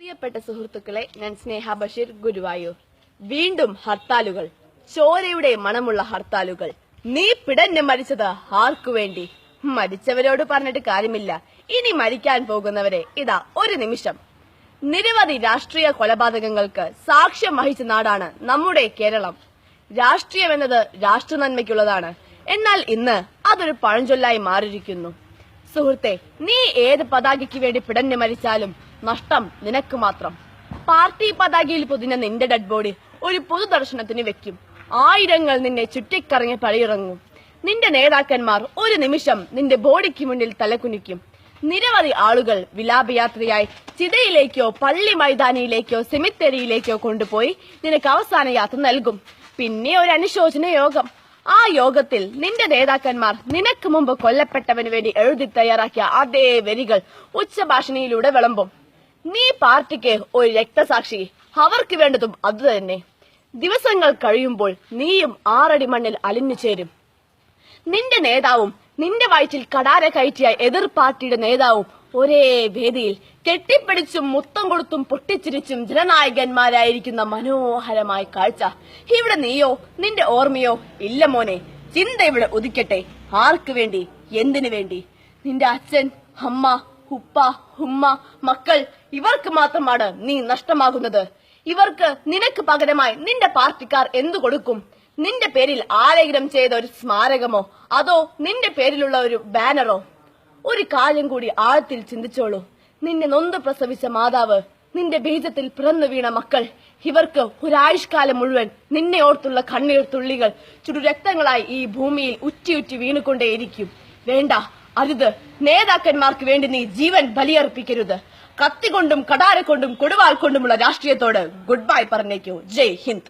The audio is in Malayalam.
പ്രിയപ്പെട്ട സുഹൃത്തുക്കളെ, ഞാൻ സ്നേഹ ബഷീർ, ഗുരുവായൂർ. വീണ്ടും ഹർത്താലുകൾ, ചോരയുടെ മണമുള്ള ഹർത്താലുകൾ. നീ പിടഞ്ഞ് മരിച്ചത് ആർക്കു വേണ്ടി? മരിച്ചവരോട് പറഞ്ഞിട്ട് കാര്യമില്ല, ഇനി മരിക്കാൻ പോകുന്നവരെ ഇതാ ഒരു നിമിഷം. നിരവധി രാഷ്ട്രീയ കൊലപാതകങ്ങൾക്ക് സാക്ഷ്യം വഹിച്ച നാടാണ് നമ്മുടെ കേരളം. രാഷ്ട്രീയം എന്നത് രാഷ്ട്ര നന്മയ്ക്കുള്ളതാണ്. എന്നാൽ ഇന്ന് അതൊരു പഴഞ്ചൊല്ലായി മാറിയിരിക്കുന്നു. സുഹൃത്തെ, നീ ഏത് പതാകയ്ക്ക് വേണ്ടി പിടഞ്ഞു മരിച്ചാലും നഷ്ടം നിനക്ക് മാത്രം. പാർട്ടി പതാകയിൽ പൊതിഞ്ഞ നിന്റെ ഡെഡ് ബോഡി ഒരു പൊതുദർശനത്തിന് വെക്കും. ആയിരങ്ങൾ നിന്നെ ചുറ്റിക്കറങ്ങി പഴിയിറങ്ങും. നിന്റെ നേതാക്കന്മാർ ഒരു നിമിഷം നിന്റെ ബോഡിക്ക് മുന്നിൽ തലകുനിക്കും. നിരവധി ആളുകൾ വിലാപയാത്രയായി ചിതയിലേക്കോ പള്ളി മൈതാനിയിലേക്കോ സെമിത്തേരിയിലേക്കോ കൊണ്ടുപോയി നിനക്ക് അവസാന യാത്ര നൽകും. പിന്നെ ഒരു അനുശോചന യോഗം. ആ യോഗത്തിൽ നിന്റെ നേതാക്കന്മാർ നിനക്ക് മുമ്പ് കൊല്ലപ്പെട്ടവന് വേണ്ടി എഴുതി തയ്യാറാക്കിയ അതേ വരികൾ ഉച്ചഭാഷണിയിലൂടെ വിളമ്പും. നീ പാർട്ടിക്ക് ഒരു രക്തസാക്ഷി, അവർക്ക് വേണ്ടതും അതുതന്നെ. ദിവസങ്ങൾ കഴിയുമ്പോൾ നീയും 6 അടി മണ്ണിൽ അലിഞ്ഞു ചേരും. നിന്റെ നേതാവും നിന്റെ വയറ്റിൽ കടാര കയറ്റിയ എതിർ പാർട്ടിയുടെ നേതാവും ഒരേ വേദിയിൽ കെട്ടിപ്പിടിച്ചും മുത്തം കൊടുത്തും പൊട്ടിച്ചിരിച്ചും ജനനായകന്മാരായിരിക്കുന്ന മനോഹരമായ കാഴ്ച. ഇവിടെ നീയോ നിന്റെ ഓർമ്മയോ ഇല്ല മോനെ. ചിന്ത ഇവിടെ ഉദിക്കട്ടെ. ആർക്ക് വേണ്ടി, എന്തിനു വേണ്ടി? നിന്റെ അച്ഛൻ, അമ്മ, ഉപ്പ, ഉമ്മ, മക്കൾ, ഇവർക്ക് മാത്രമാണ് നീ നഷ്ടമാകുന്നത്. ഇവർക്ക് നിനക്ക് പകരമായി നിന്റെ പാർട്ടിക്കാർ എന്തു കൊടുക്കും? നിന്റെ പേരിൽ ആലേഖനം ചെയ്ത ഒരു സ്മാരകമോ, അതോ നിന്റെ പേരിലുള്ള ഒരു ബാനറോ? ഒരു കാര്യം കൂടി ആഴത്തിൽ ചിന്തിച്ചോളൂ. നിന്നെ നൊന്ത് പ്രസവിച്ച മാതാവ്, നിന്റെ ബീജത്തിൽ പിറന്നു വീണ മക്കൾ, ഇവർക്ക് ഒരായുഷ്കാലം മുഴുവൻ നിന്നെ ഓർത്തുള്ള കണ്ണീർ തുള്ളികൾ ചുടുരക്തങ്ങളായി ഈ ഭൂമിയിൽ ഉറ്റി വീണുകൊണ്ടേയിരിക്കും. വേണ്ട, അരുത്. നേതാക്കന്മാർക്ക് വേണ്ടി നീ ജീവൻ ബലിയർപ്പിക്കരുത്. കത്തികൊണ്ടും കടാര കൊണ്ടും കൊടുവാൾ കൊണ്ടുമുള്ള രാഷ്ട്രീയത്തോട് ഗുഡ് ബൈ പറഞ്ഞേക്കൂ. ജയ് ഹിന്ദ്.